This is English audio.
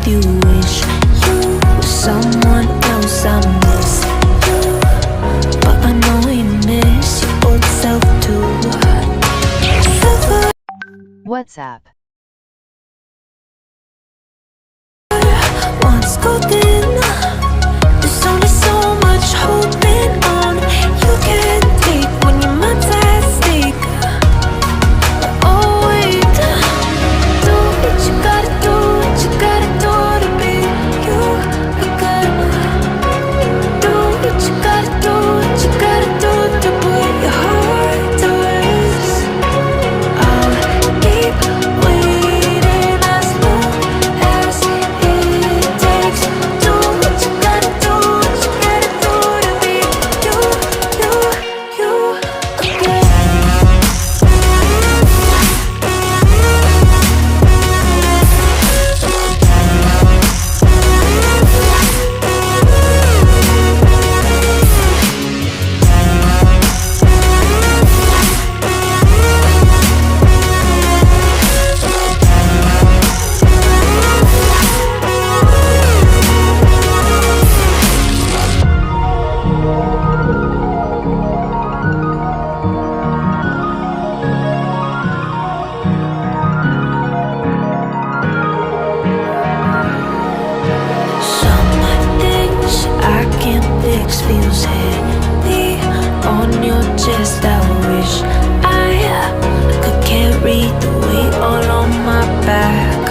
with you. Wish you were someone else. I miss you, but I know you miss your old self too. WhatsApp. Once golden, there's only so much holding on you can take when your mind's at stake. Oh wait, do what you gotta do, what you gotta do to be you again. Do what you gotta do, what you gotta do to put your heart to rest. I'll keep waiting as long as it takes. Do what you gotta do, what you gotta do to be you again. Some things I can't fix feels heavy on your chest. I wish I could carry the weight all on my back.